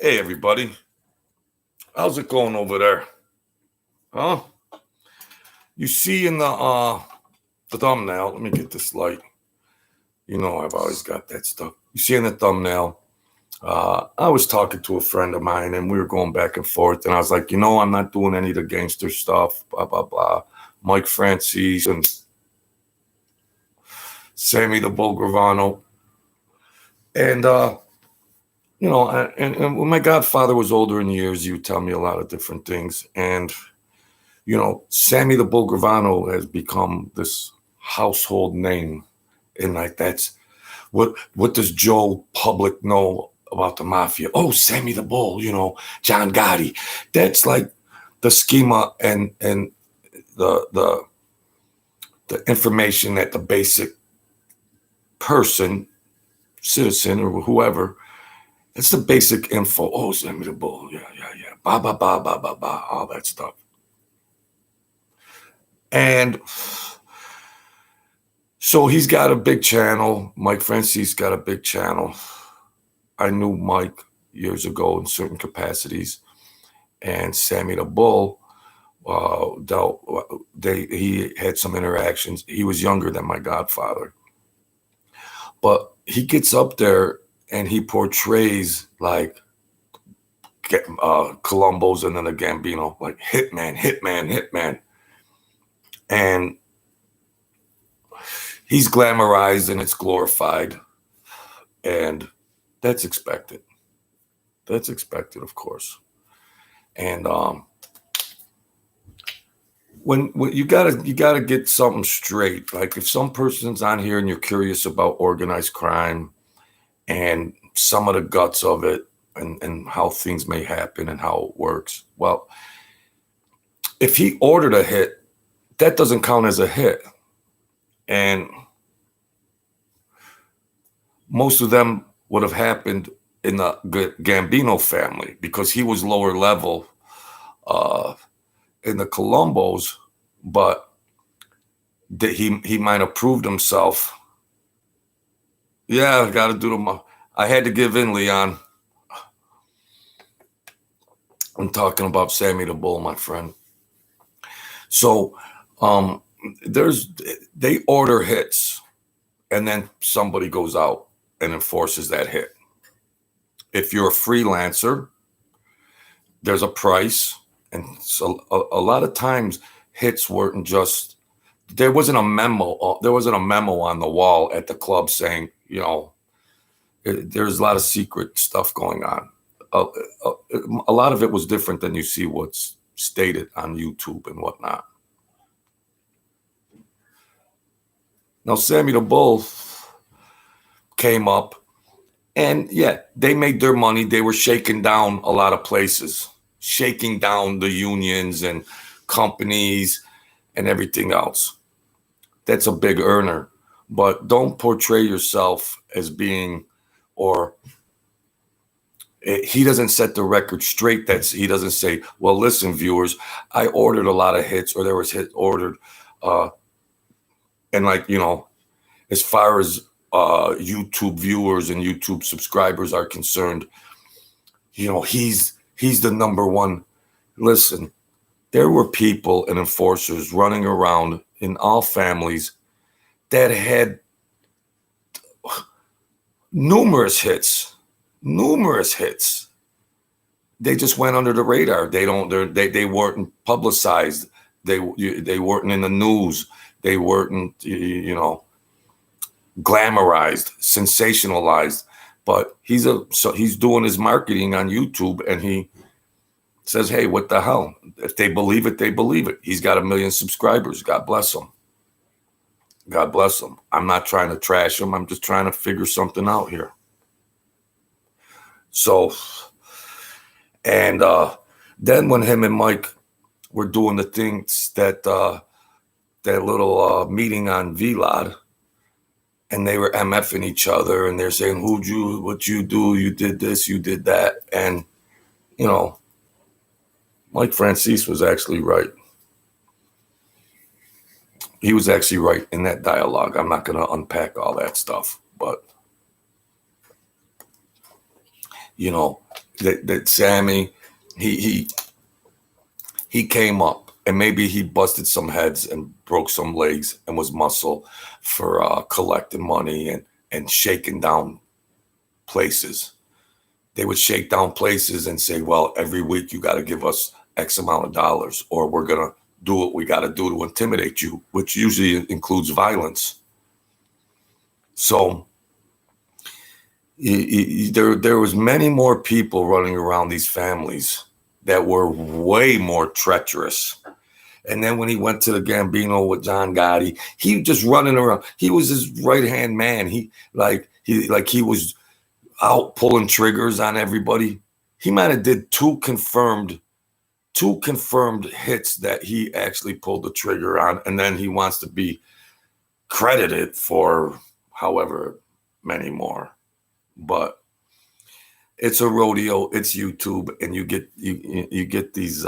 Hey everybody, how's it going over there? Huh? You see in the thumbnail, let me get this light. You know I've always got that stuff. You see in the thumbnail, I was talking to a friend of mine and we were going back and forth, and I was like, I'm not doing any of the gangster stuff, blah, blah, blah. Mike Francis and Sammy the Bull Gravano. And, and when my godfather was older in years, he would tell me a lot of different things. And, Sammy the Bull Gravano has become this household name. And like, that's what does Joe Public know about the mafia? Oh, Sammy the Bull, John Gotti. That's like the schema and the information that the basic person, citizen or whoever, it's the basic info. Oh, Sammy the Bull. Yeah. Ba, ba, ba, ba, ba, ba, all that stuff. And so he's got a big channel. Mike Francis got a big channel. I knew Mike years ago in certain capacities. And Sammy the Bull, he had some interactions. He was younger than my godfather. But he gets up there and he portrays like Columbo's and then a Gambino, like hitman. And he's glamorized and it's glorified. And that's expected. That's expected, of course. And when you gotta get something straight. Like if some person's on here and you're curious about organized crime and some of the guts of it and how things may happen and how it works. Well, if he ordered a hit, that doesn't count as a hit. And most of them would have happened in the Gambino family because he was lower level in the Colombos, but he might have proved himself. Yeah, I got to do them. I had to give in, Leon. I'm talking about Sammy the Bull, my friend. So they order hits, and then somebody goes out and enforces that hit. If you're a freelancer, there's a price. And so a lot of times hits weren't just, there wasn't a memo on the wall at the club saying, there's a lot of secret stuff going on. A lot of it was different than you see what's stated on YouTube and whatnot. Now, Sammy the Bull came up and yeah, they made their money. They were shaking down a lot of places, shaking down the unions and companies and everything else. That's a big earner, but don't portray yourself as being, or he doesn't set the record straight. He doesn't say, well, listen, viewers, I ordered a lot of hits, or there was hits ordered. And like, as far as YouTube viewers and YouTube subscribers are concerned, he's the number one. Listen, there were people and enforcers running around in all families that had numerous hits. They just went under the radar. They weren't publicized. They weren't in the news. They weren't, glamorized, sensationalized. But he's doing his marketing on YouTube, and he says, hey, what the hell? If they believe it, they believe it. He's got 1 million subscribers. God bless him. God bless him. I'm not trying to trash him. I'm just trying to figure something out here. So, and then when him and Mike were doing the things that little meeting on VLOD, and they were MFing each other, and they're saying, what you do, you did this, you did that. And, Mike Francis was actually right. He was actually right in that dialogue. I'm not going to unpack all that stuff, but, that Sammy, he he came up and maybe he busted some heads and broke some legs and was muscle for collecting money and shaking down places. They would shake down places and say, well, every week you got to give us X amount of dollars, or we're going to do what we got to do to intimidate you, which usually includes violence. So there was many more people running around these families that were way more treacherous. And then when he went to the Gambino with John Gotti, he just running around. He was his right-hand man. He was out pulling triggers on everybody. He might have did two confirmed hits that he actually pulled the trigger on, and then he wants to be credited for however many more. But it's a rodeo, it's YouTube, and you get these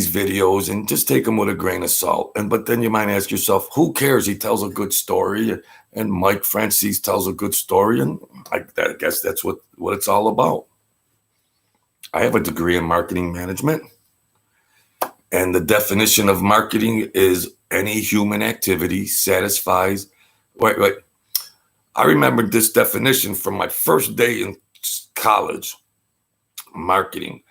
videos and just take them with a grain of salt. But then you might ask yourself, who cares? He tells a good story, and Mike Francis tells a good story, and I guess that's what it's all about. I have a degree in marketing management, and the definition of marketing is any human activity satisfies. Wait. I remember this definition from my first day in college. Marketing.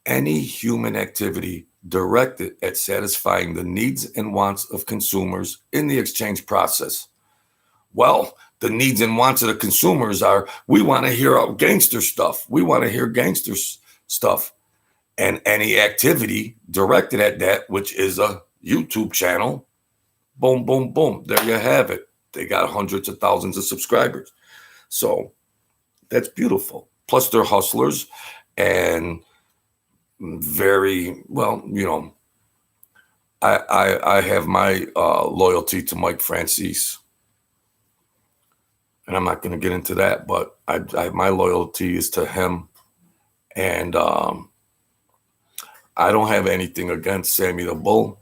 Any human activity directed at satisfying the needs and wants of consumers in the exchange process. Well, the needs and wants of the consumers are, we want to hear gangster stuff. We want to hear gangster stuff. And any activity directed at that, which is a YouTube channel, boom, boom, boom. There you have it. They got hundreds of thousands of subscribers. So that's beautiful. Plus they're hustlers and very well, I have my loyalty to Mike Francis, and I'm not going to get into that, but my loyalty is to him, and I don't have anything against Sammy the Bull.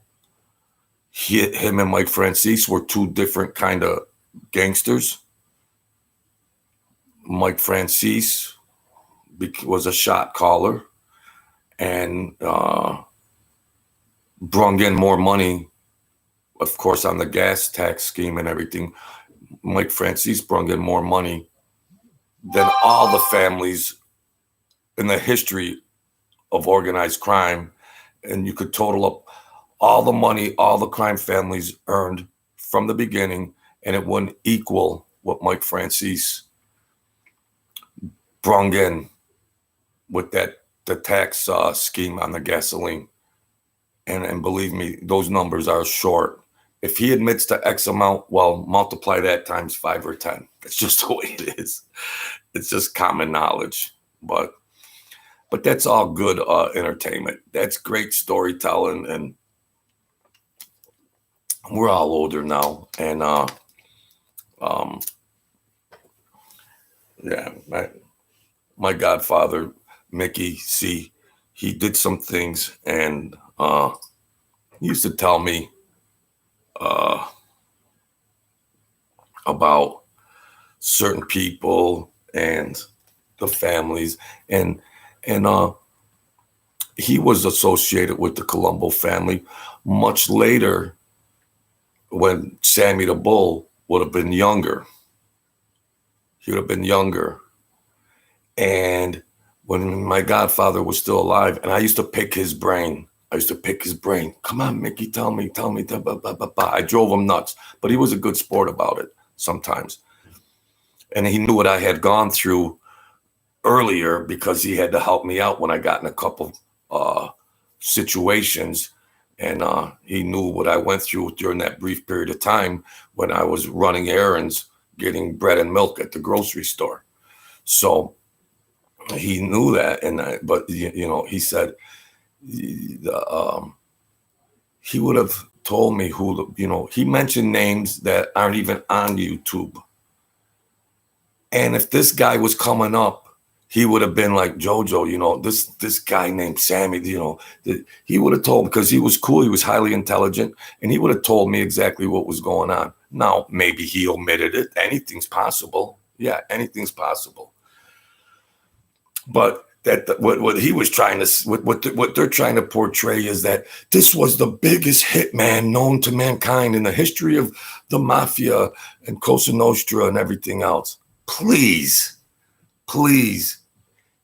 Him and Mike Francis were two different kind of gangsters. Mike Francis was a shot caller and brung in more money, of course, on the gas tax scheme and everything. Mike Francis brung in more money than all the families in the history of organized crime. And you could total up all the money all the crime families earned from the beginning, and it wouldn't equal what Mike Francis brung in with the tax scheme on the gasoline. And believe me, those numbers are short. If he admits to X amount, well, multiply that times 5 or 10. That's just the way it is. It's just common knowledge. But that's all good entertainment. That's great storytelling, and we're all older now, and yeah, my godfather Mickey C, he did some things, and he used to tell me about certain people and the families, and he was associated with the Colombo family much later, when Sammy the Bull would have been younger. He would have been younger. And when my godfather was still alive, and I used to pick his brain. Come on, Mickey, tell me. I drove him nuts, but he was a good sport about it sometimes. And he knew what I had gone through earlier because he had to help me out when I got in a couple situations. And he knew what I went through during that brief period of time when I was running errands, getting bread and milk at the grocery store. So he knew that, but he said he would have told me who he mentioned names that aren't even on YouTube. And if this guy was coming up, he would have been like, JoJo, this guy named Sammy, he would have told, because he was cool, he was highly intelligent, and he would have told me exactly what was going on. Now, maybe he omitted it. Anything's possible. Yeah, anything's possible. But what he was trying to what they're trying to portray is that this was the biggest hitman known to mankind in the history of the mafia and Cosa Nostra and everything else. Please, please.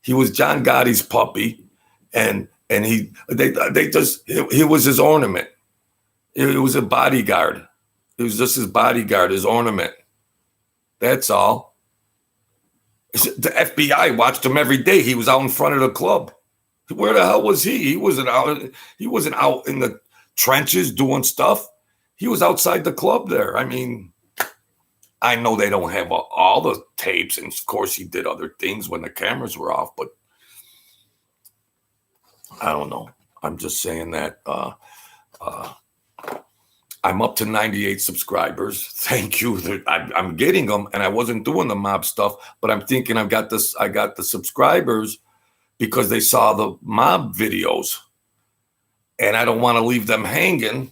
He was John Gotti's puppy, and he was his ornament. It was a bodyguard. It was just his bodyguard, his ornament. That's all. The FBI watched him every day. He was out in front of the club. Where the hell was he? He wasn't out in the trenches doing stuff. He was outside the club there. I mean, I know they don't have all the tapes, and of course he did other things when the cameras were off, but I don't know. I'm just saying that I'm up to 98 subscribers. Thank you. I'm getting them, and I wasn't doing the mob stuff, but I'm thinking I got the subscribers because they saw the mob videos, and I don't want to leave them hanging.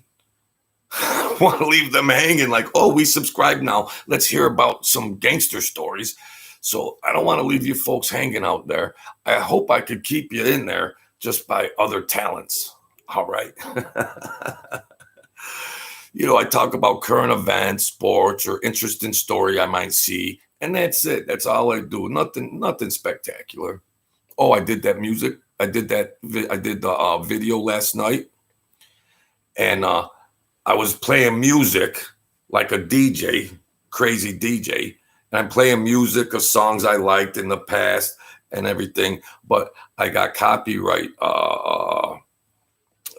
I want to leave them hanging like, oh, we subscribe now. Let's hear about some gangster stories. So I don't want to leave you folks hanging out there. I hope I could keep you in there just by other talents. All right. I talk about current events, sports, or interesting story I might see, and that's it. That's all I do. Nothing spectacular. Oh, I did that music. I did the video last night, and I was playing music like a DJ, crazy DJ, and I'm playing music of songs I liked in the past and everything, but I got copyright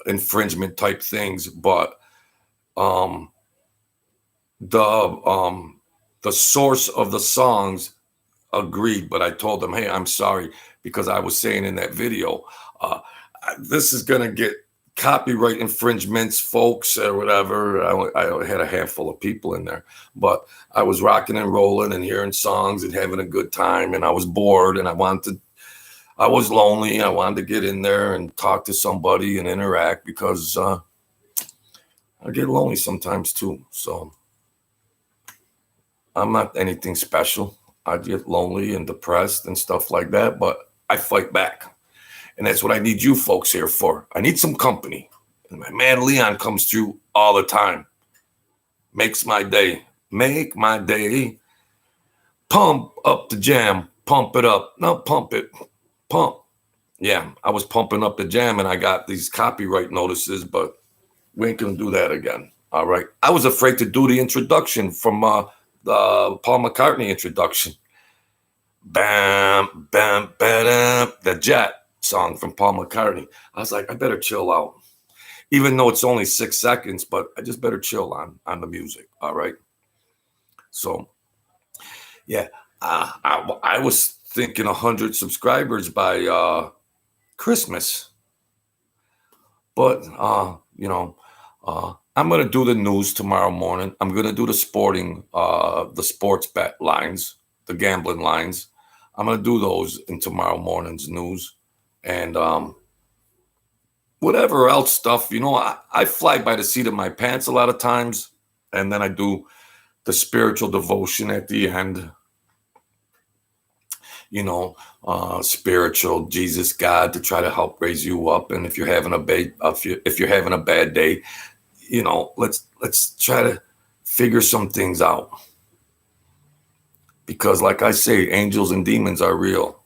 infringement type things, but the source of the songs agreed, but I told them, hey, I'm sorry, because I was saying in that video, this is gonna get copyright infringements, folks, or whatever. I had a handful of people in there, but I was rocking and rolling and hearing songs and having a good time, and I was bored, and I was lonely. I wanted to get in there and talk to somebody and interact because I get lonely sometimes too. So I'm not anything special. I get lonely and depressed and stuff like that, but I fight back. And that's what I need you folks here for. I need some company. And my man Leon comes through all the time. Makes my day. Make my day. Pump up the jam. Pump it up. No, pump it. Pump. Yeah, I was pumping up the jam and I got these copyright notices, but we ain't gonna do that again. All right. I was afraid to do the introduction from the Paul McCartney introduction. Bam, bam, bam, the Jet song from Paul McCartney. I was like, I better chill out. Even though it's only 6 seconds, but I just better chill on the music. All right. So, yeah, I was thinking 100 subscribers by Christmas. But, I'm going to do the news tomorrow morning. I'm going to do the sports bet lines, the gambling lines. I'm going to do those in tomorrow morning's news. And whatever else stuff, I fly by the seat of my pants a lot of times. And then I do the spiritual devotion at the end. Spiritual Jesus, God, to try to help raise you up. And if you're having a bad day, let's try to figure some things out. Because like I say, angels and demons are real.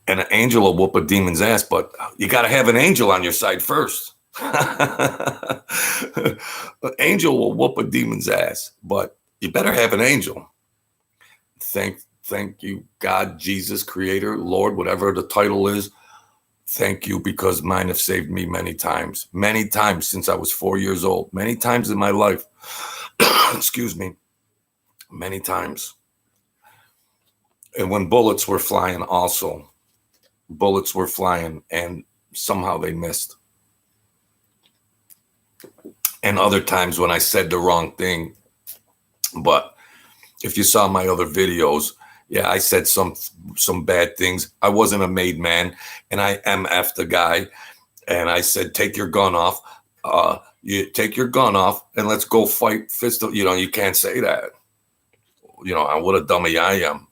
And an angel will whoop a demon's ass, but you got to have an angel on your side first. An angel will whoop a demon's ass, but you better have an angel. Thank you, God, Jesus, Creator, Lord, whatever the title is. Thank you, because mine have saved me many times since I was 4 years old, many times in my life. Excuse me, many times. And when bullets were flying also, and somehow they missed. And other times when I said the wrong thing. But if you saw my other videos, yeah, I said some bad things. I wasn't a made man, and I MF'd the guy, and I said, take your gun off. You take your gun off, and let's go fight fist. You can't say that. What a dummy I am.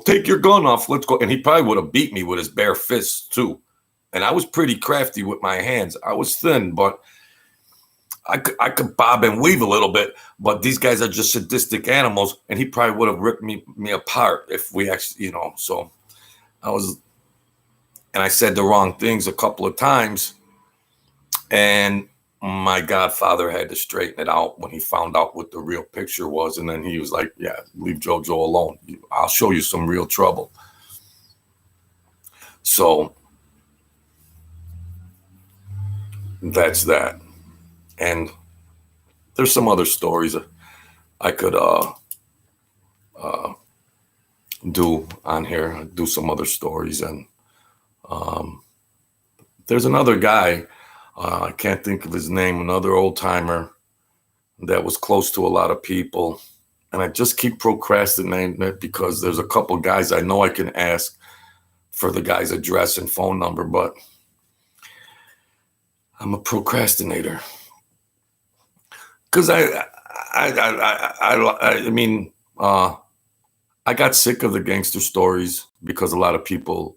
Take your gun off. Let's go. And he probably would have beat me with his bare fists too. And I was pretty crafty with my hands. I was thin, but I could bob and weave a little bit. But these guys are just sadistic animals, and he probably would have ripped me apart if we actually, So I said the wrong things a couple of times, and my godfather had to straighten it out when he found out what the real picture was. And then he was like, yeah, leave JoJo alone. I'll show you some real trouble. So that's that. And there's some other stories I could do on here, do some other stories. And there's another guy, I can't think of his name, another old timer that was close to a lot of people. And I just keep procrastinating it because there's a couple guys I know I can ask for the guy's address and phone number, but I'm a procrastinator. Because I got sick of the gangster stories because a lot of people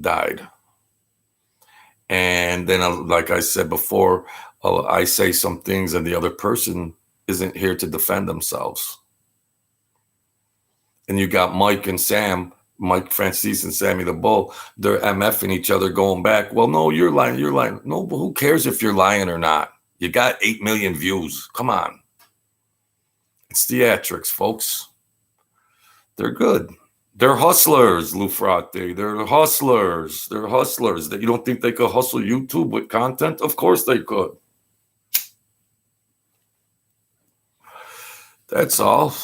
died. And then, like I said before, I say some things and the other person isn't here to defend themselves. And you got Mike Francis and Sammy the Bull, they're MFing each other going back. Well, no, you're lying. No, but who cares if you're lying or not? You got 8 million views. Come on. It's theatrics, folks. They're good. They're hustlers, Lou Frate. They're hustlers. They're hustlers. You don't think they could hustle YouTube with content? Of course they could. That's all.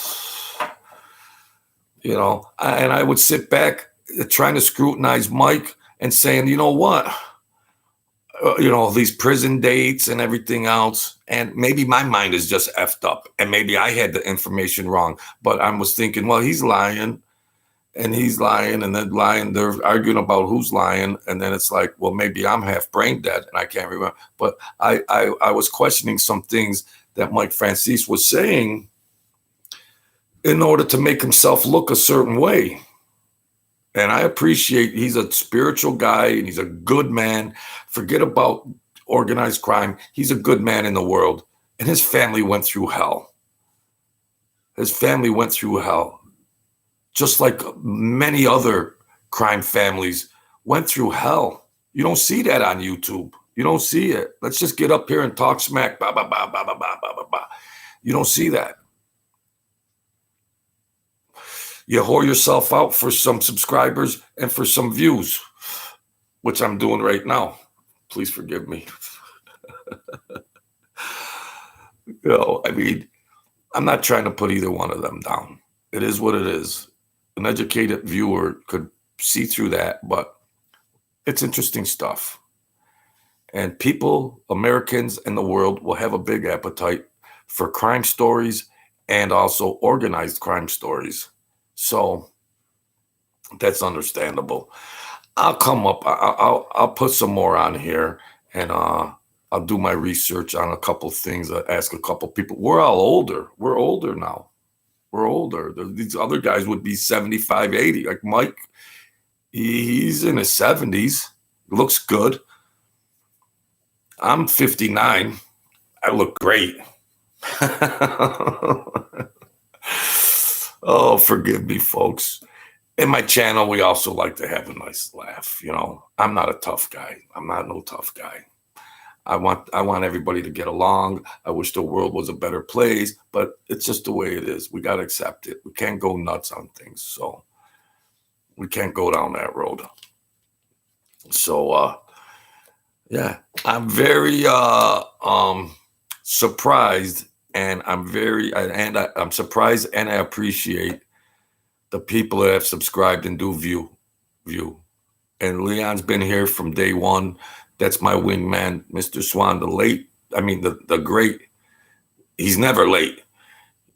And I would sit back trying to scrutinize Mike and saying, you know what? These prison dates and everything else. And maybe my mind is just effed up. And maybe I had the information wrong. But I was thinking, well, he's lying. And he's lying. And then lying. They're arguing about who's lying. And then it's like, well, maybe I'm half brain dead. And I can't remember. But I was questioning some things that Mike Francis was saying in order to make himself look a certain way. And I appreciate he's a spiritual guy and he's a good man. Forget about organized crime. He's a good man in the world. And his family went through hell. His family went through hell. Just like many other crime families went through hell. You don't see that on YouTube. You don't see it. Let's just get up here and talk smack. Bah, bah, bah, bah, bah, bah, bah, bah. You don't see that. You whore yourself out for some subscribers and for some views, which I'm doing right now. Please forgive me. I'm not trying to put either one of them down. It is what it is. An educated viewer could see through that, but it's interesting stuff. And people, Americans in the world, will have a big appetite for crime stories and also organized crime stories. So that's understandable. I'll come up. I'll put some more on here, and I'll do my research on a couple things. Ask a couple people. We're all older. We're older now. We're older. These other guys would be 75, 80. Like Mike, he's in his 70s. Looks good. I'm 59. I look great. Oh, forgive me, folks. In my channel, we also like to have a nice laugh. I'm not a tough guy. I'm not no tough guy. I want everybody to get along. I wish the world was a better place, but it's just the way it is. We got to accept it. We can't go nuts on things. So we can't go down that road. So, yeah, I'm very surprised. And I'm surprised and I appreciate the people that have subscribed and do view. And Leon's been here from day one. That's my wingman, Mr. Swan, the great. He's never late.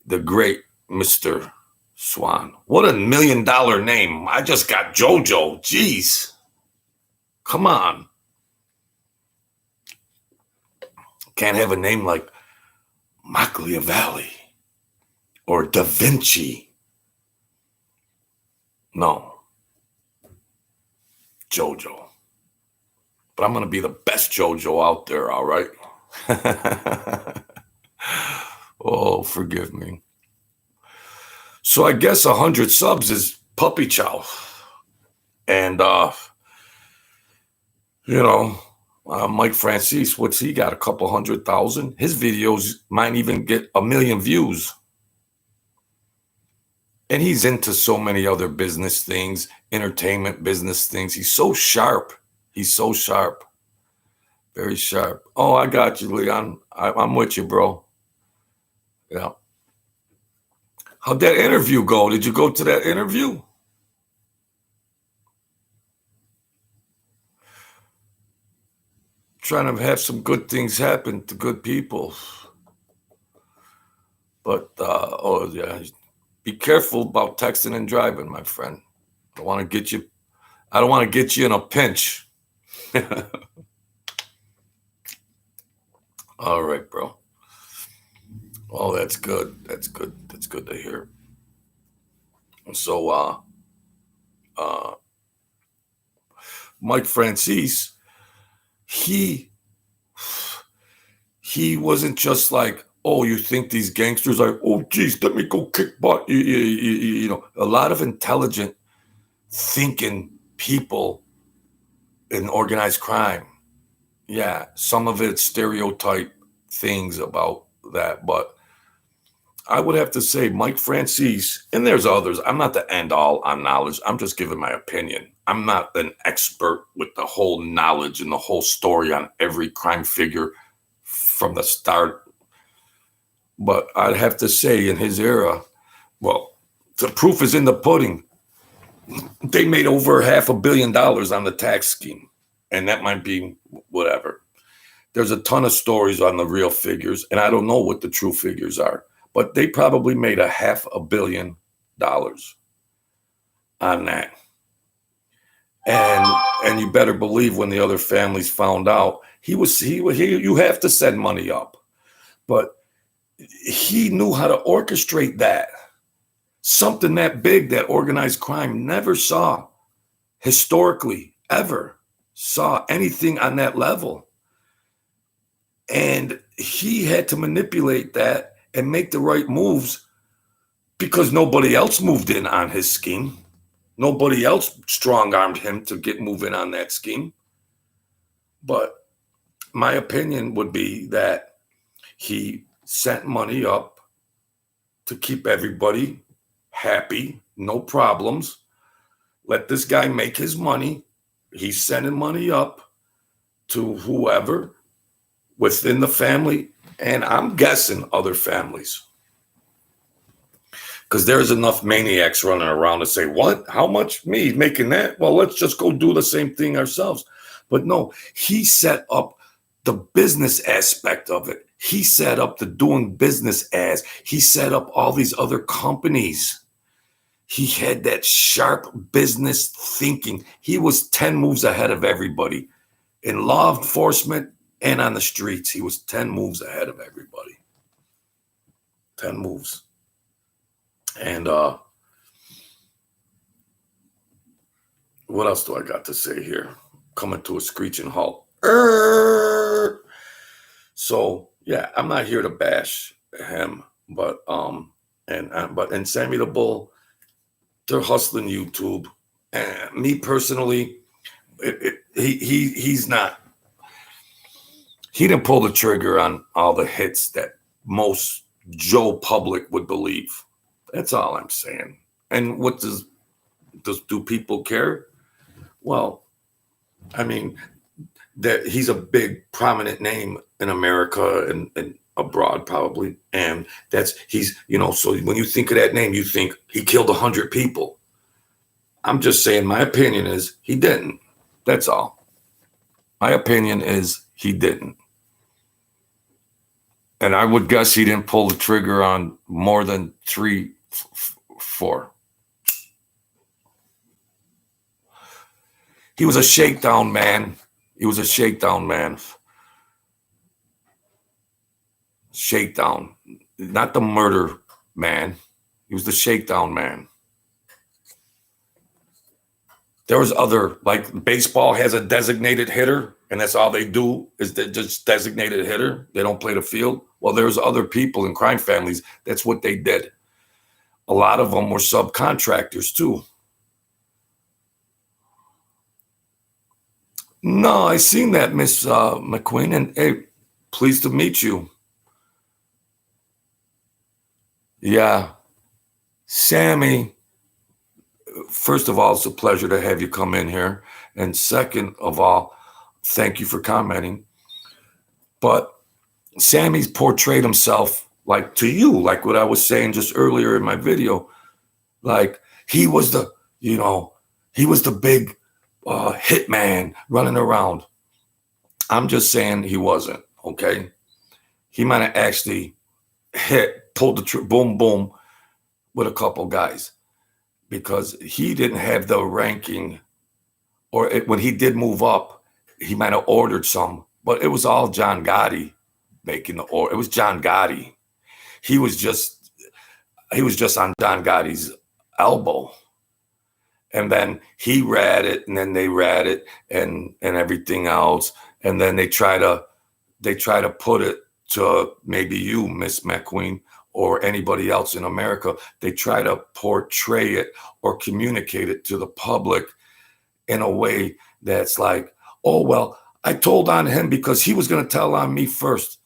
The great Mr. Swan. What a $1 million name. I just got JoJo. Jeez. Come on. Can't have a name like Machiavelli or Da Vinci No, JoJo. But I'm going to be the best JoJo out there, all right? Oh, forgive me. So I guess 100 subs is puppy chow. And, Mike Francis, what's he got? A couple 100,000? His videos might even get 1 million views. And he's into so many other business things, entertainment business things. He's so sharp. He's so sharp. Very sharp. Oh, I got you, Leon. I'm with you, bro. Yeah. How'd that interview go? Did you go to that interview? Trying to have some good things happen to good people. But, oh, yeah. Be careful about texting and driving, my friend. I don't want to get you in a pinch. All right, bro. Oh, that's good. That's good. That's good to hear. So, Mike Francis, he wasn't just like, oh, you think these gangsters are, oh, geez, let me go kick butt. You know, a lot of intelligent thinking people in organized crime. Yeah, some of it's stereotype things about that, but I would have to say Mike Francis, and there's others. I'm not the end all on knowledge. I'm just giving my opinion. I'm not an expert with the whole knowledge and the whole story on every crime figure from the start. But I'd have to say in his era, well, the proof is in the pudding. They made over $500 million on the tax scheme. And that might be whatever. There's a ton of stories on the real figures, and I don't know what the true figures are, but they probably made $500 million on that. And you better believe when the other families found out, you have to send money up. But he knew how to orchestrate that. Something that big that organized crime never saw historically, ever saw anything on that level. And he had to manipulate that and make the right moves because nobody else moved in on his scheme. Nobody else strong-armed him to get moving on that scheme. But my opinion would be that he sent money up to keep everybody happy, no problems. Let this guy make his money. He's sending money up to whoever within the family, and I'm guessing other families. Because there's enough maniacs running around to say, what? How much? Me making that? Well, let's just go do the same thing ourselves. But no, he set up the business aspect of it. He set up the doing business as. He set up all these other companies. He had that sharp business thinking. He was 10 moves ahead of everybody. In law enforcement and on the streets, he was 10 moves ahead of everybody. 10 moves. And what else do I got to say here? Coming to a screeching halt. So yeah, I'm not here to bash him, but and Sammy the Bull, they're hustling YouTube. And me personally, he's not. He didn't pull the trigger on all the hits that most Joe public would believe. That's all I'm saying. And what do people care? Well, I mean, that he's a big prominent name in America and abroad probably. And so when you think of that name, you think he killed 100 people. I'm just saying my opinion is he didn't. That's all. My opinion is he didn't. And I would guess he didn't pull the trigger on more than 3, 4. He was a shakedown man. He was a shakedown man. Shakedown. Not the murder man. He was the shakedown man. There was other, like baseball has a designated hitter, and that's all they do is they just designated hitter. They don't play the field. Well, there's other people in crime families. That's what they did. A lot of them were subcontractors too. No, I seen that, Miss McQueen, and hey, pleased to meet you. Yeah, Sammy. First of all, it's a pleasure to have you come in here, and second of all, thank you for commenting. But Sammy's portrayed himself like to you, like what I was saying just earlier in my video, like he was the, he was the big hitman running around. I'm just saying he wasn't, okay? He might have actually pulled the boom, boom with a couple guys because he didn't have the ranking, or when he did move up, he might have ordered some, but it was all John Gotti making the order. It was John Gotti. He was just on John Gotti's elbow. And then he read it, and then they read it, and everything else. And then they try to put it to maybe you, Miss McQueen, or anybody else in America. They try to portray it or communicate it to the public in a way that's like, oh, well, I told on him because he was going to tell on me first.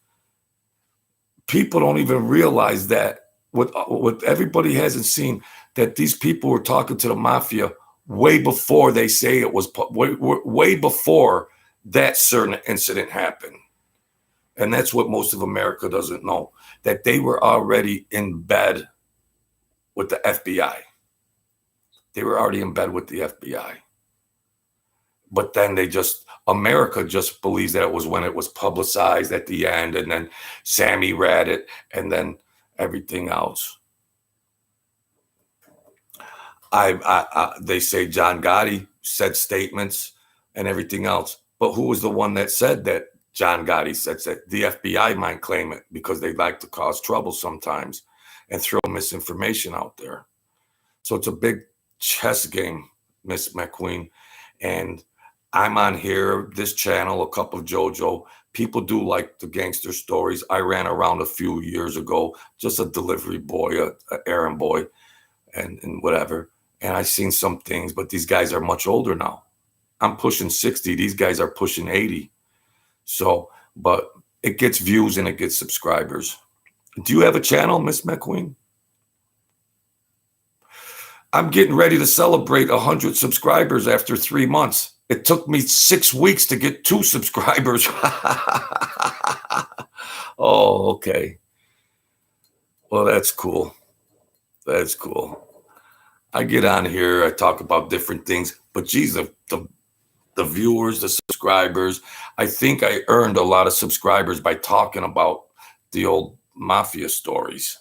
People don't even realize that what everybody hasn't seen, that these people were talking to the mafia way before they say it was, way before that certain incident happened. And that's what most of America doesn't know, that they were already in bed with the FBI. They were already in bed with the FBI. But then America just believes that it was when it was publicized at the end, and then Sammy read it, and then everything else. They say John Gotti said statements and everything else, but who was the one that said that John Gotti said that? The FBI might claim it because they like to cause trouble sometimes and throw misinformation out there. So it's a big chess game, Miss McQueen. And I'm on here, this channel, a cup of JoJo. People do like the gangster stories. I ran around a few years ago, just a delivery boy, a errand boy, and whatever. And I've seen some things, but these guys are much older now. I'm pushing 60. These guys are pushing 80. So, but it gets views and it gets subscribers. Do you have a channel, Miss McQueen? I'm getting ready to celebrate 100 subscribers after 3 months. It took me 6 weeks to get 2 subscribers. Oh, okay. Well, that's cool. That's cool. I get on here, I talk about different things, but geez, the viewers, the subscribers, I think I earned a lot of subscribers by talking about the old mafia stories.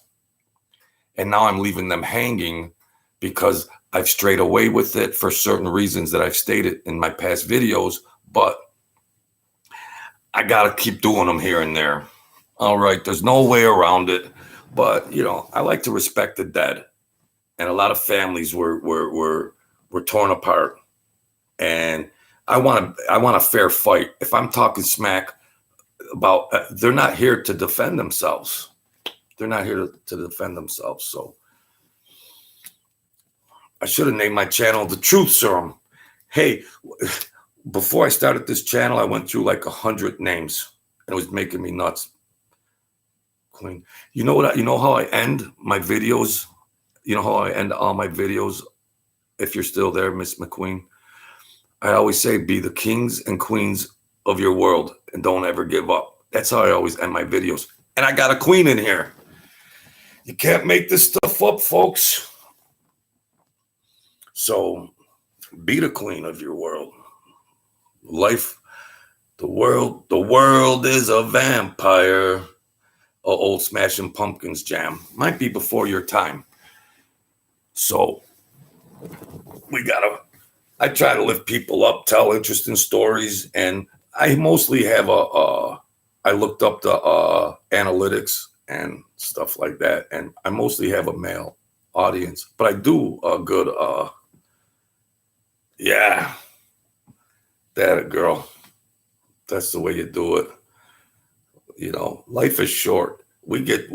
And now I'm leaving them hanging because I've strayed away with it for certain reasons that I've stated in my past videos, but I got to keep doing them here and there. All right, there's no way around it, but I like to respect the dead. And a lot of families were torn apart. And I want a fair fight. If I'm talking smack about, they're not here to defend themselves. They're not here to defend themselves. So I should have named my channel The Truth Serum. Hey, before I started this channel, I went through like 100 names. And it was making me nuts. Queen. You know how I end my videos? You know how I end all my videos? If you're still there, Miss McQueen, I always say, be the kings and queens of your world and don't ever give up. That's how I always end my videos. And I got a queen in here. You can't make this stuff up, folks. So be the queen of your world. The world is a vampire. Old Smashing Pumpkins jam. Might be before your time. So I try to lift people up, tell interesting stories, and I mostly have I looked up the analytics and stuff like that, and I mostly have a male audience, but I do a good Yeah, that girl. That's the way you do it. You know, life is short. We get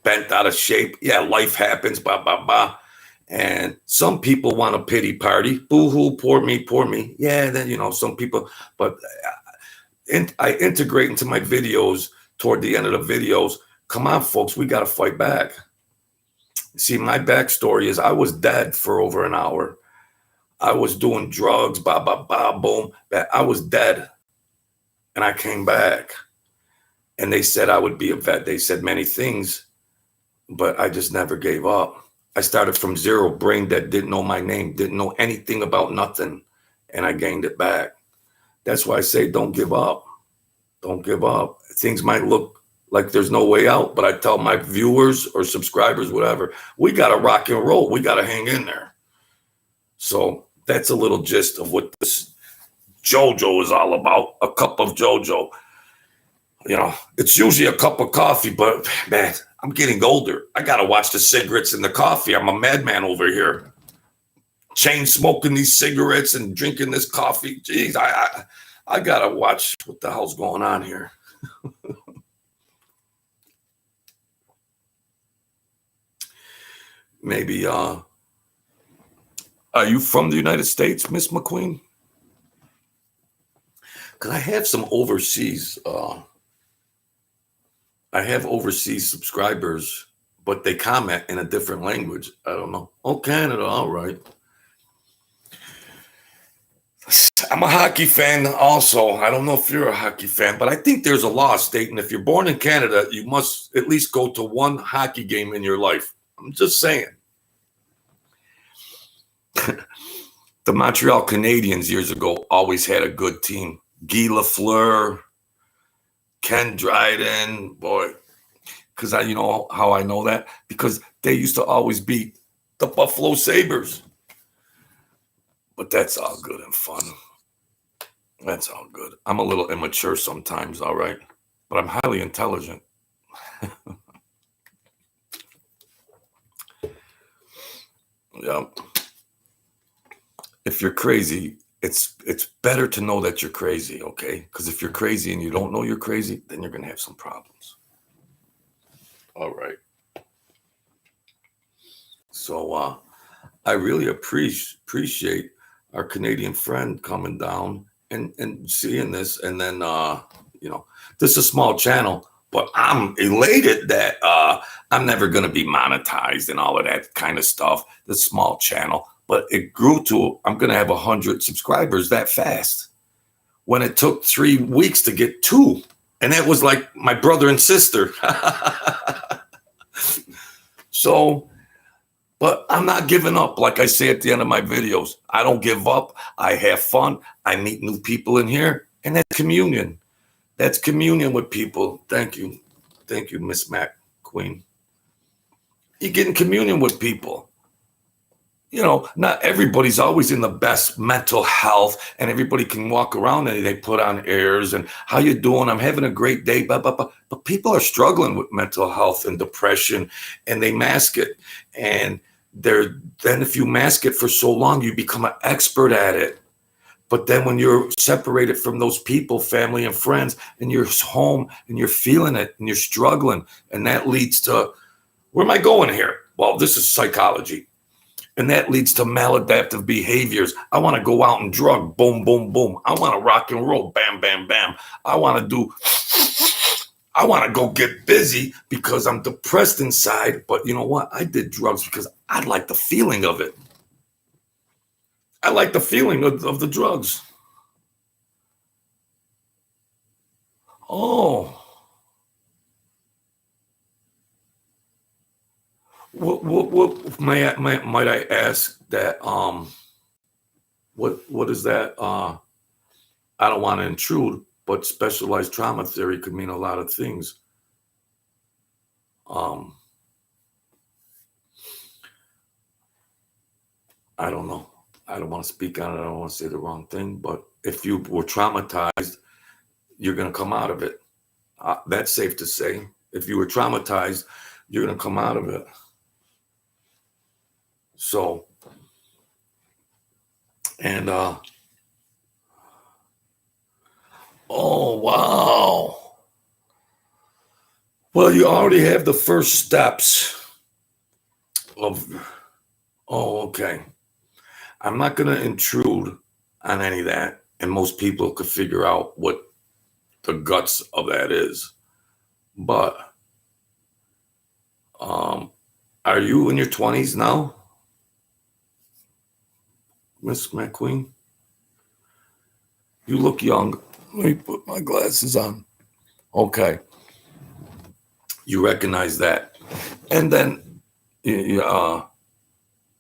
bent out of shape. Yeah, life happens. Blah blah blah. And some people want a pity party. Boo hoo, poor me, poor me. Yeah, then some people. But I integrate into my videos toward the end of the videos. Come on, folks, we got to fight back. See, my backstory is I was dead for over an hour. I was doing drugs, blah, blah, blah, boom. I was dead. And I came back. And they said I would be a vet. They said many things, but I just never gave up. I started from zero, brain dead, didn't know my name, didn't know anything about nothing. And I gained it back. That's why I say don't give up. Don't give up. Things might look like there's no way out, but I tell my viewers or subscribers, whatever, we got to rock and roll. We got to hang in there. So that's a little gist of what this JoJo is all about. A cup of JoJo. It's usually a cup of coffee, but man, I'm getting older. I got to watch the cigarettes and the coffee. I'm a madman over here. Chain smoking these cigarettes and drinking this coffee. Jeez, I got to watch what the hell's going on here. Maybe, are you from the United States, Miss McQueen? Because I have some overseas, I have overseas subscribers, but they comment in a different language. I don't know. Oh, Canada, all right. I'm a hockey fan also. I don't know if you're a hockey fan, but I think there's a law stating if you're born in Canada, you must at least go to one hockey game in your life. I'm just saying. The Montreal Canadiens years ago always had a good team. Guy Lafleur, Ken Dryden, boy. Because you know how I know that? Because they used to always beat the Buffalo Sabres. But that's all good and fun. That's all good. I'm a little immature sometimes, all right? But I'm highly intelligent. Yeah. If you're crazy, it's better to know that you're crazy, okay? Because if you're crazy and you don't know you're crazy, then you're going to have some problems. All right. So I really appreciate our Canadian friend coming down and seeing this. And then, this is a small channel, but I'm elated that I'm never going to be monetized and all of that kind of stuff. The small channel. But it grew to, I'm going to have 100 subscribers that fast when it took 3 weeks to get 2. And that was like my brother and sister. So, but I'm not giving up. Like I say at the end of my videos, I don't give up. I have fun. I meet new people in here. And that's communion. That's communion with people. Thank you. Thank you, Miss Mac Queen. You get in communion with people. Not everybody's always in the best mental health, and everybody can walk around and they put on airs and how you doing? I'm having a great day, blah, blah, blah. But people are struggling with mental health and depression, and they mask it. And then if you mask it for so long, you become an expert at it. But then when you're separated from those people, family and friends, and you're home and you're feeling it and you're struggling, and that leads to, where am I going here? Well, this is psychology. And that leads to maladaptive behaviors. I want to go out and drug, boom, boom, boom. I want to rock and roll, bam, bam, bam. I want to go get busy because I'm depressed inside. But you know what? I did drugs because I like the feeling of it. I like the feeling of the drugs. Oh. What might I ask that what is that I don't want to intrude, but specialized trauma theory could mean a lot of things. I don't know. I don't want to speak on it. I don't want to say the wrong thing, but if you were traumatized, you're going to come out of it. That's safe to say. If you were traumatized, you're going to come out of it. So And oh wow. Well, you already have the first steps of oh, okay. I'm not gonna intrude on any of that. And most people could figure out what the guts of that is. But are you in your 20s now, Miss McQueen? You look young. Let me put my glasses on. Okay. You recognize that. And then, you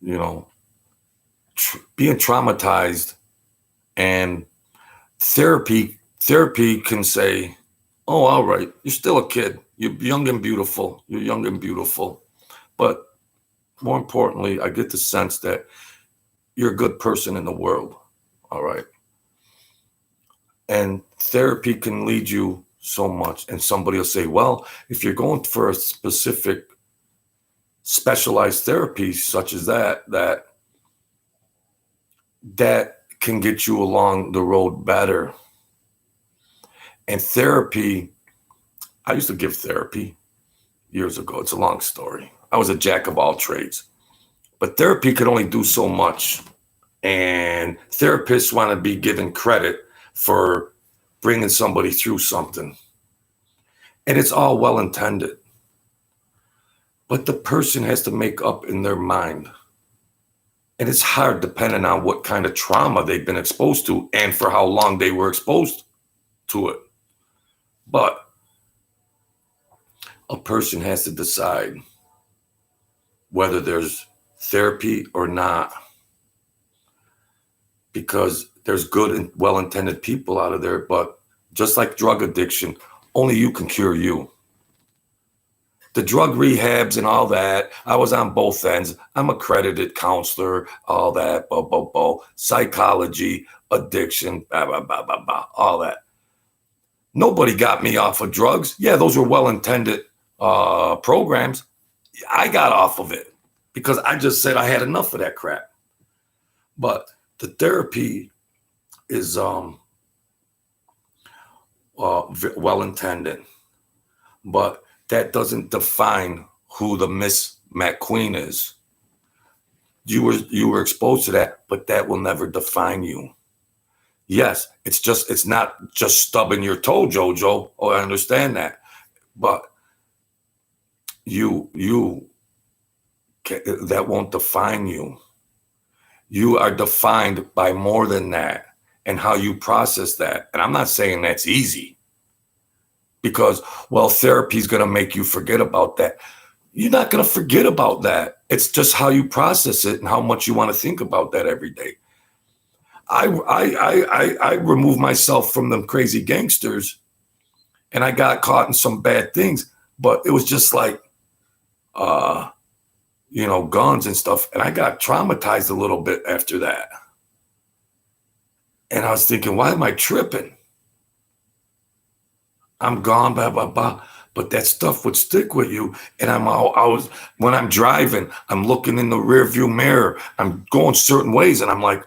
know, being traumatized and therapy can say, oh, all right, you're still a kid. You're young and beautiful. You're young and beautiful. But more importantly, I get the sense that you're a good person in the world. All right. And therapy can lead you so much. And somebody will say, well, if you're going for a specific specialized therapy such as that can get you along the road better. And therapy, I used to give therapy years ago. It's a long story. I was a jack of all trades, but therapy could only do so much. And therapists want to be given credit for bringing somebody through something. And it's all well intended. But the person has to make up in their mind. And it's hard depending on what kind of trauma they've been exposed to and for how long they were exposed to it. But a person has to decide whether there's therapy or not, because there's good and well-intended people out of there, but just like drug addiction, only you can cure you. The drug rehabs and all that, I was on both ends. I'm accredited counselor, all that, psychology, addiction, all that. Nobody got me off of drugs. Yeah, those were well-intended programs. I got off of it because I just said I had enough of that crap. But the therapy is well-intended, but that doesn't define who the Miss McQueen is. You were exposed to that, but that will never define you. Yes, it's not just stubbing your toe, Jojo. Oh, I understand that, but that won't define you. You are defined by more than that and how you process that. And I'm not saying that's easy because, well, therapy is going to make you forget about that. You're not going to forget about that. It's just how you process it and how much you want to think about that every day. I removed myself from them crazy gangsters and I got caught in some bad things, but it was just like, guns and stuff. And I got traumatized a little bit after that. And I was thinking, why am I tripping? I'm gone, blah, blah, blah. But that stuff would stick with you. And when I'm driving, I'm looking in the rearview mirror. I'm going certain ways. And I'm like,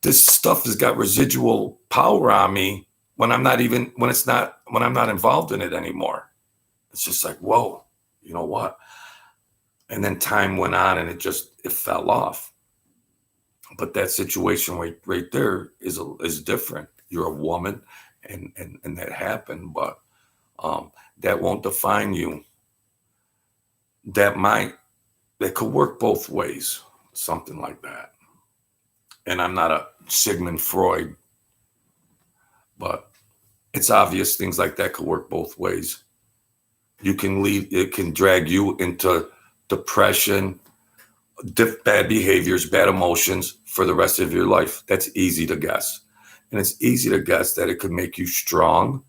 this stuff has got residual power on me when I'm not involved in it anymore. It's just like, whoa, you know what? And then time went on and it fell off. But that situation right there is different. You're a woman and that happened, but that won't define you. That could work both ways, something like that. And I'm not a Sigmund Freud, but it's obvious things like that could work both ways. It can drag you into depression, bad behaviors, bad emotions for the rest of your life. That's easy to guess. And it's easy to guess that it could make you strong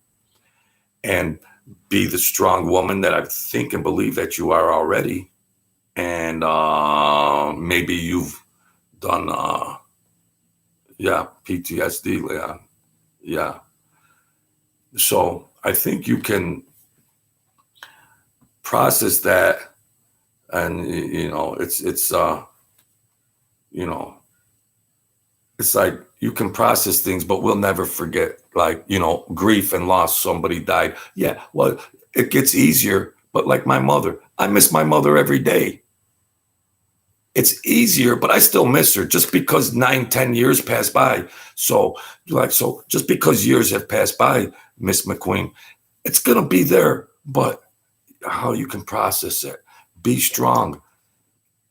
and be the strong woman that I think and believe that you are already. And maybe you've done, PTSD, Leon. Yeah. So I think you can process that. And, it's it's like you can process things, but we'll never forget, like, grief and loss. Somebody died. Yeah, well, it gets easier, but like my mother, I miss my mother every day. It's easier, but I still miss her just because 9, 10 years pass by. So just because years have passed by, Miss McQueen, it's going to be there, but how you can process it, be strong.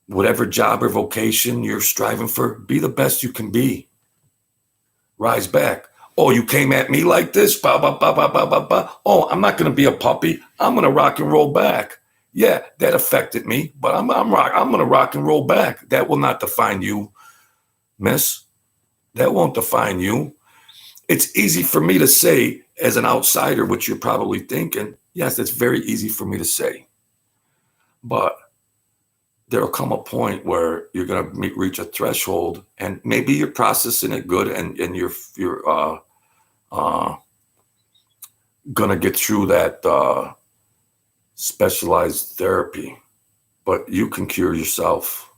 Whatever job or vocation you're striving for, be the best you can be. Rise back. Oh, you came at me like this? Bah, bah, bah, bah, bah, bah, bah. Oh, I'm not going to be a puppy. I'm going to rock and roll back. Yeah, that affected me, but I'm going to rock and roll back. That will not define you, miss. That won't define you. It's easy for me to say as an outsider, which you're probably thinking. Yes, it's very easy for me to say. But there'll come a point where you're going to reach a threshold, and maybe you're processing it good, and you're going to get through that specialized therapy. But you can cure yourself.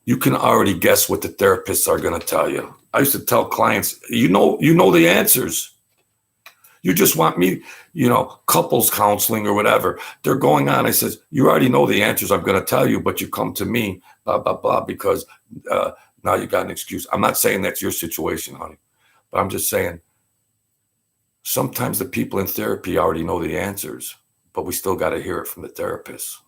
You can already guess what the therapists are going to tell you. I used to tell clients, you know the answers. You just want me, couples counseling or whatever. They're going on. I says, you already know the answers I'm going to tell you, but you come to me, blah, blah, blah, because now you got an excuse. I'm not saying that's your situation, honey, but I'm just saying sometimes the people in therapy already know the answers, but we still got to hear it from the therapist.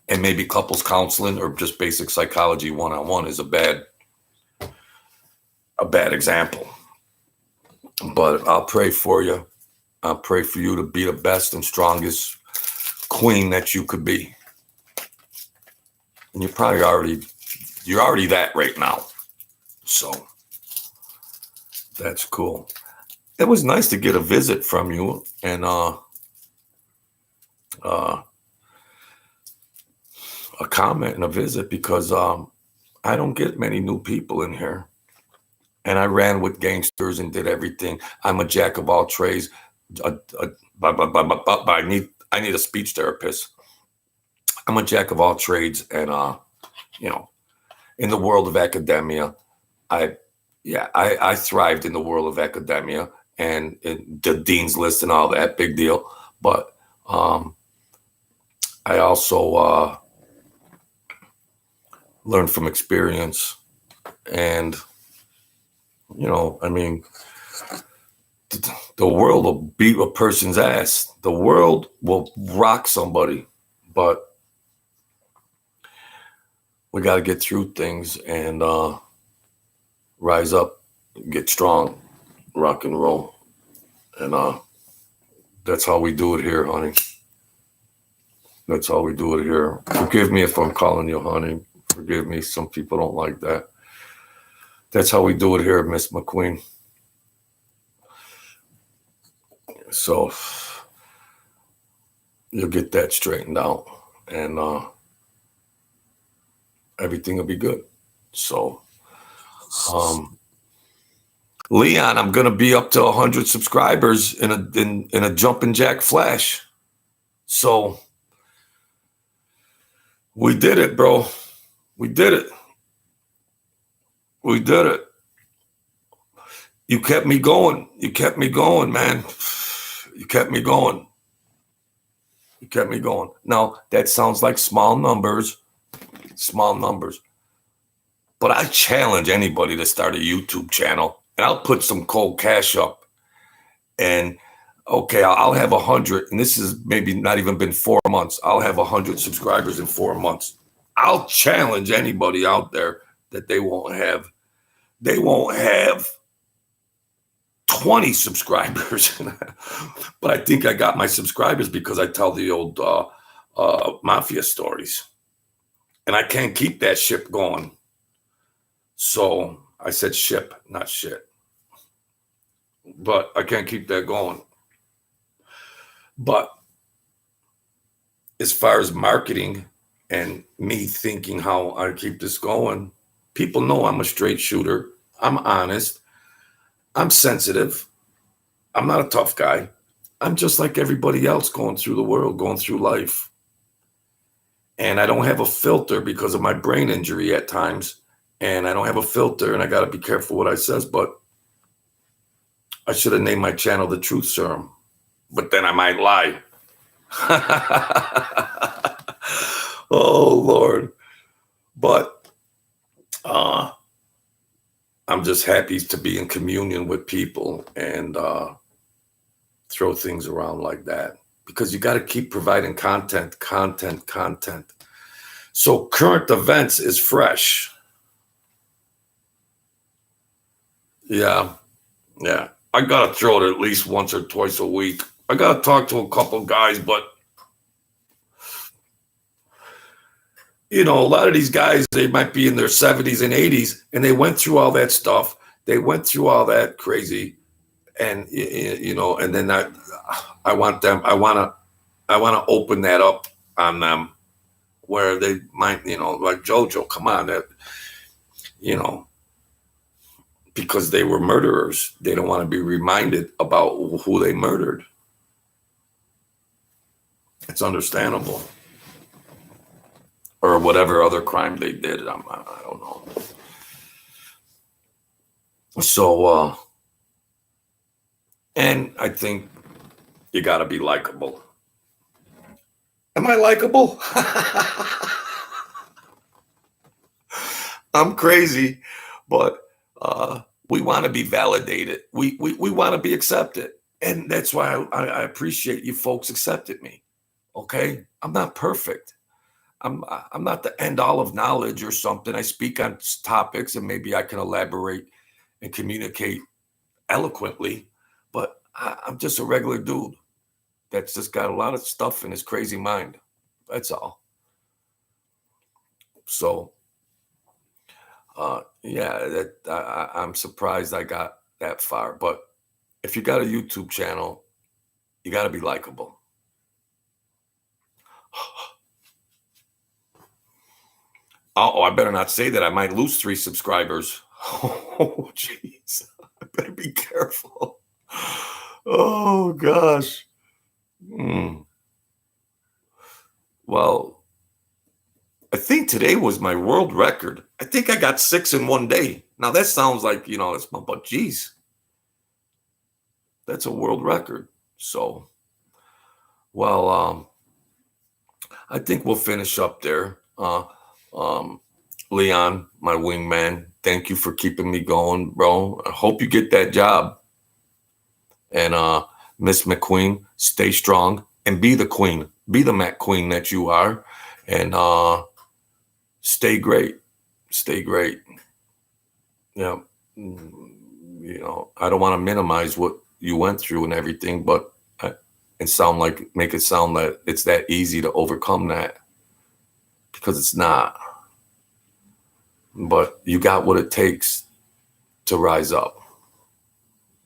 And maybe couples counseling or just basic psychology one-on-one is a bad example. But I'll pray for you. I'll pray for you to be the best and strongest queen that you could be. And you're already that right now. So that's cool. It was nice to get a visit from you and a comment and a visit, because I don't get many new people in here. And I ran with gangsters and did everything. I'm a jack of all trades. I need a speech therapist. I'm a jack of all trades, and in the world of academia, I thrived in the world of academia and the dean's list and all that, big deal. But I also learned from experience, and the world will beat a person's ass. The world will rock somebody, but we got to get through things and rise up, get strong, rock and roll. And that's how we do it here, honey. That's how we do it here. Forgive me if I'm calling you honey. Forgive me. Some people don't like that. That's how we do it here, Miss McQueen. So you'll get that straightened out, and everything will be good. So, Leon, I'm gonna be up to 100 subscribers in a jumping jack flash. So we did it, bro. We did it. We did it. You kept me going. You kept me going, man. You kept me going. You kept me going. Now, that sounds like small numbers. But I challenge anybody to start a YouTube channel, and I'll put some cold cash up. And okay, I'll have 100, and this is maybe not even been 4 months. I'll have 100 subscribers in 4 months. I'll challenge anybody out there that they won't have 20 subscribers. But I think I got my subscribers because I tell the old mafia stories. And I can't keep that ship going. So I said ship, not shit. But I can't keep that going. But as far as marketing and me thinking how I keep this going, people know I'm a straight shooter. I'm honest. I'm sensitive. I'm not a tough guy. I'm just like everybody else going through the world, going through life. And I don't have a filter because of my brain injury at times. And I don't have a filter, and I got to be careful what I says, but I should have named my channel The Truth Serum, but then I might lie. Oh, Lord. But I'm just happy to be in communion with people and throw things around like that, because you got to keep providing content. So current events is fresh. Yeah. I got to throw it at least once or twice a week. I got to talk to a couple guys, but a lot of these guys, they might be in their 70s and 80s, and they went through all that stuff. They went through all that crazy, and and then I want to open that up on them, where they might, like JoJo, come on, that, because they were murderers. They don't want to be reminded about who they murdered. It's understandable. Or whatever other crime they did. I don't know. So, and I think you got to be likable. Am I likable? I'm crazy, but we want to be validated. We want to be accepted. And that's why I appreciate you folks accepted me. Okay? I'm not perfect. I'm not the end all of knowledge or something. I speak on topics, and maybe I can elaborate and communicate eloquently, but I'm just a regular dude that's just got a lot of stuff in his crazy mind. That's all. So, I'm surprised I got that far. But if you got a YouTube channel, you got to be likable. Oh, I better not say that. I might lose 3 subscribers. Oh, jeez. I better be careful. Oh, gosh. Well, I think today was my world record. I think I got 6 in one day. Now, that sounds like, it's, but geez. That's a world record. So, well, I think we'll finish up there. Leon, my wingman, thank you for keeping me going, bro. I hope you get that job. And Miss McQueen, stay strong and be the queen. Be the McQueen that you are. And stay great. Stay great. Yeah. I don't want to minimize what you went through and everything, but make it sound like it's that easy to overcome that, because it's not. But you got what it takes to rise up.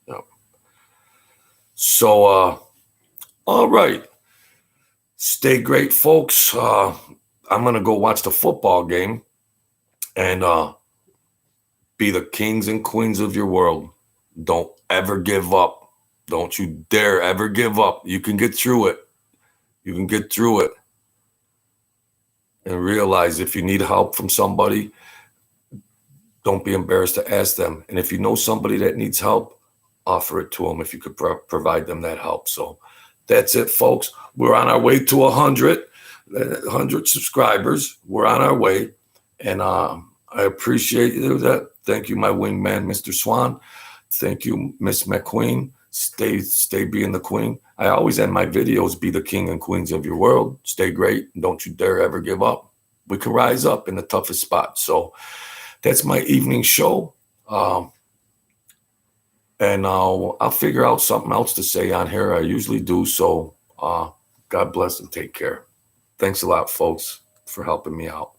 Yep. So, all right. Stay great, folks. I'm going to go watch the football game and be the kings and queens of your world. Don't ever give up. Don't you dare ever give up. You can get through it. You can get through it. And realize if you need help from somebody, don't be embarrassed to ask them. And if you know somebody that needs help, offer it to them if you could provide them that help. So that's it, folks. We're on our way to 100 subscribers. We're on our way. And I appreciate that. Thank you, my wingman, Mr. Swan. Thank you, Miss McQueen. Stay being the queen. I always end my videos, be the king and queens of your world. Stay great. Don't you dare ever give up. We can rise up in the toughest spots. So that's my evening show. And I'll figure out something else to say on here. I usually do. So God bless and take care. Thanks a lot, folks, for helping me out.